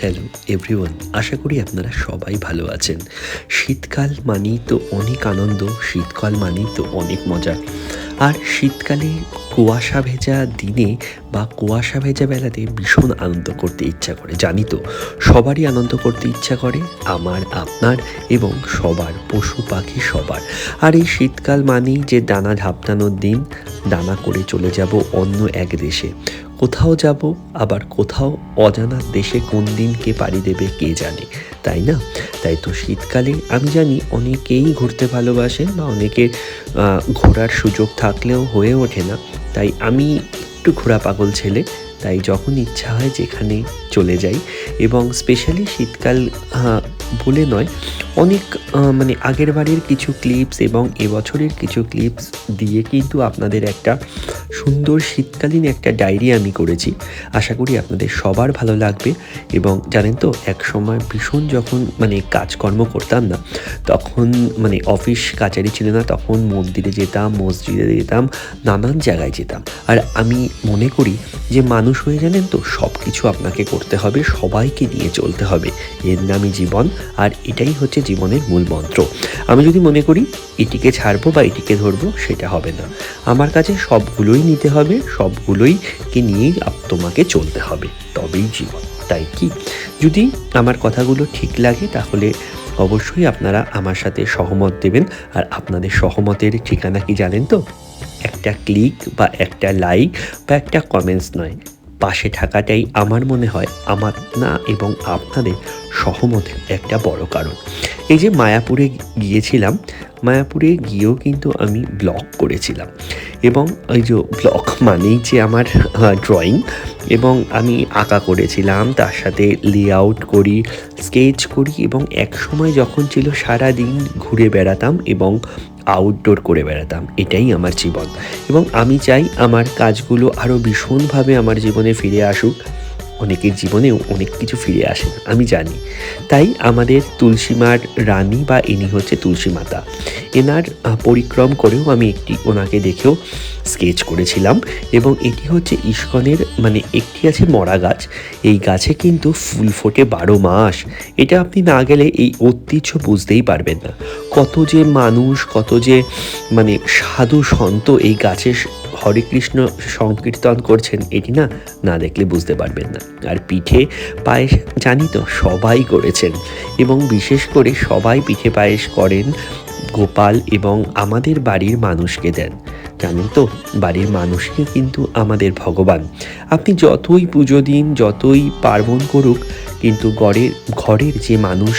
Hello everyone, আশা করি আপনারা সবাই ভালো আছেন। শীতকাল মানেই তো অনেক আনন্দ, শীতকাল মানেই তো অনেক মজা। আর শীতকালে কুয়াশা ভেজা দিনে বা কুয়াশা ভেজা বেলাতে ভীষণ আনন্দ করতে ইচ্ছা করে। জানি তো সবারই আনন্দ করতে ইচ্ছা করে, আমার, আপনার এবং সবার, পশু পাখি সবার। আর এই শীতকাল মানেই যে ডানা ঝাপটানোর দিন, ডানা করে চলে যাব অন্য এক দেশে। কোথাও যাব, আবার কোথাও অজানা দেশে কোন দিন কে পাড়ি দেবে কে জানে, তাই না? তাই তো শীতকালে আমি জানি অনেকেই ঘুরতে ভালোবাসেন বা অনেকের ঘোরার সুযোগ থাকলেও হয়ে ওঠে না। তাই আমি একটু ঘোরা পাগল ছেলে, তাই যখন ইচ্ছা হয় যেখানে চলে যাই। এবং স্পেশালি শীতকাল বলে নয়, অনেক মানে আগের বারের কিছু ক্লিপস এবং এবছরের কিছু ক্লিপস দিয়ে কিন্তু আপনাদের একটা সুন্দর শীতকালীন একটা ডায়েরি আমি করেছি। আশা করি আপনাদের সবার ভালো লাগবে। এবং জানেন তো, এক সময় ভীষণ যখন কাজকর্ম করতাম না, তখন অফিস কাচারি ছিল না, তখন মন্দিরে যেতাম, মসজিদে যেতাম, নানান জায়গায় যেতাম। আর আমি মনে করি যে মানুষ হয়ে জানেন তো সব কিছু আপনাকে করতে হবে, সবাইকে নিয়ে চলতে হবে। এর নামই জীবন, আর এটাই হচ্ছে জীবনের মূল মন্ত্র। আমি যদি মনে করি এটিকে ছাড়বো বা এটিকে ধরবো, সেটা হবে না। আমার কাছে সবগুলোই নিতে হবে, সবগুলোইকে নিয়েই তোমাকে চলতে হবে, তবেই জীবন। তাই কি, যদি আমার কথাগুলো ঠিক লাগে তাহলে অবশ্যই আপনারা আমার সাথে সহমত দেবেন। আর আপনাদের সহমতের ঠিকানা কি জানেন তো? একটা ক্লিক বা একটা লাইক বা একটা কমেন্টস নয়, পাশে থাকাটাই আমার মনে হয় আমার না এবং আপনাদের সহমতের একটা বড় কারণ। এই যে মায়াপুরে গিয়েছিলাম, মায়াপুরে গিয়েও কিন্তু আমি ব্লগ করেছিলাম। এবং ওই যে ব্লগ মানেই যে আমার ড্রয়িং, এবং আমি আঁকা করেছিলাম, তার সাথে লেআউট করি, স্কেচ করি, এবং এক সময় যখন ছিল সারাদিন ঘুরে বেড়াতাম এবং আউটডোর করে বেড়াতাম। এটাই আমার জীবন, এবং আমি চাই আমার কাজগুলো আরও ভীষণভাবে আমার জীবনে ফিরে আসুক। অনেকের জীবনেও অনেক কিছু ফিরে আসে না, আমি জানি। তাই আমাদের তুলসীমার রানী বা ইনি হচ্ছে তুলসী মাতা, এনার পরিক্রম করেও আমি ওনাকে দেখেও স্কেচ করেছিলাম। এবং এটি হচ্ছে ইস্কনের একটি আছে মরা গাছ, এই গাছে কিন্তু ফুল ফোটে 12 মাস। এটা আপনি না গেলে এই ঐতিহ্য বুঝতেই পারবেন না। কত যে মানুষ, কত যে সাধু সন্ত এই গাছের হরে কৃষ্ণ সংকীর্তন করছেন, এটি না দেখলে বুঝতে পারবেন না। আর পিঠে পায়েস জানি তো সবাই করেছেন, এবং বিশেষ করে সবাই পিঠে পায়েস করেন গোপাল এবং আমাদের বাড়ির মানুষকে দেন। জানেন তো, বাড়ির মানুষকে কিন্তু আমাদের ভগবান। আপনি যতই পুজো দিন, যতই পার্বণ করুক, কিন্তু ঘরের যে মানুষ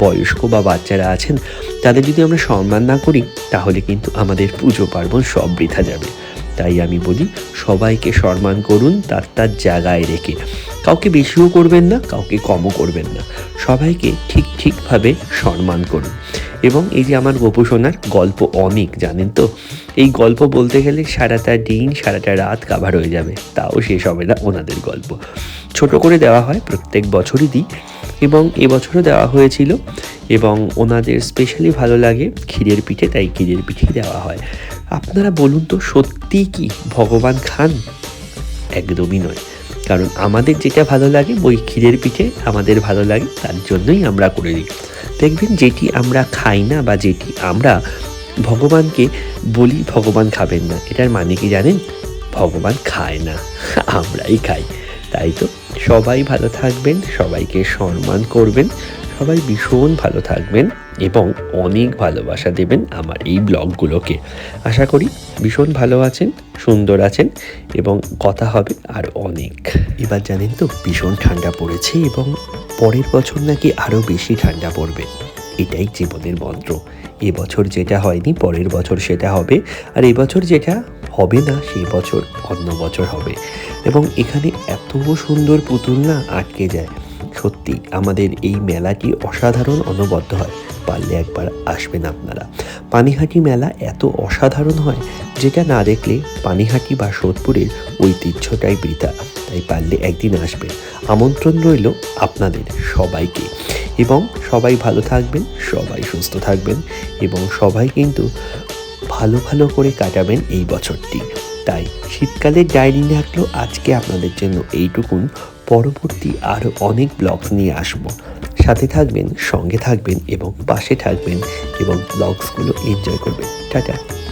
বয়স্ক বা বাচ্চারা আছেন, তাদের যদি আমরা সম্মান না করি, তাহলে কিন্তু আমাদের পুজো পার্বণ সব বৃথা যাবে। তাই আমি বলি, সবাইকে সম্মান করুন তার জায়গায় রেখে। কাউকে বেশিও করবেন না, কাউকে কমও করবেন না, সবাইকে ঠিকভাবে সম্মান করুন। এবং এই যে আমার গোপসোনার গল্প অনেক, জানেন তো, এই গল্প বলতে গেলে সারাটা দিন সারাটা রাত কাভার হয়ে যাবে, তাও শেষ হবে না ওনাদের গল্প। ছোট করে দেওয়া হয়, প্রত্যেক বছরই দিই, এবং এবছরও দেওয়া হয়েছিল। এবং ওনাদের স্পেশালি ভালো লাগে ক্ষীরের পিঠে, তাই ক্ষীরের পিঠেই দেওয়া হয়। আপনারা বলুন তো, সত্যি কি ভগবান খান? একদমই নয়। কারণ আমাদের যেটা ভালো লাগে, ওই ক্ষীরের পিঠে আমাদের ভালো লাগে, তার জন্যই আমরা করে দিই। দেখবেন, যেটি আমরা খাই না বা যেটি আমরা ভগবানকে বলি ভগবান খাবেন না, এটার মানে কি জানেন? ভগবান খায় না, আমরাই খাই। তাই তো সবাই ভালো থাকবেন, সবাইকে সম্মান করবেন, সবাই ভীষণ ভালো থাকবেন এবং অনেক ভালোবাসা দেবেন আমার এই ব্লগগুলোকে। আশা করি ভীষণ ভালো আছেন, সুন্দর আছেন, এবং কথা হবে আর অনেক। এবার জানেন তো, ভীষণ ঠান্ডা পড়েছে, এবং পরের বছর নাকি আরও বেশি ঠান্ডা পড়বে। এটাই জীবনের মন্ত্র। এবছর যেটা হয়নি, পরের বছর সেটা হবে, আর এবছর যেটা হবে না, সেই বছর অন্য বছর হবে। এবং এখানে এত সুন্দর পুতুল আটকে যায়। সত্যি আমাদের এই মেলাটি অসাধারণ, অনবদ্য হয়। পারলে একবার আসবেন আপনারা। পানিহাটি মেলা এত অসাধারণ হয়, যেটা না দেখলে পানিহাটি বা সোদপুরের ঐতিহ্যটাই বৃথা। তাই পারলে একদিন আসবেন, আমন্ত্রণ রইল আপনাদের সবাইকে। এবং সবাই ভালো থাকবেন, সবাই সুস্থ থাকবেন, এবং সবাই কিন্তু ভালো করে কাটাবেন এই বছরটি। তাই শীতকালের ডায়েরি থাকলো আজকে আপনাদের জন্য এইটুকুন। পরবর্তী আরও অনেক ব্লগস নিয়ে আসবো। সাথে থাকবেন, সঙ্গে থাকবেন এবং পাশে থাকবেন এবং ব্লগসগুলো এনজয় করবেন। টাটা।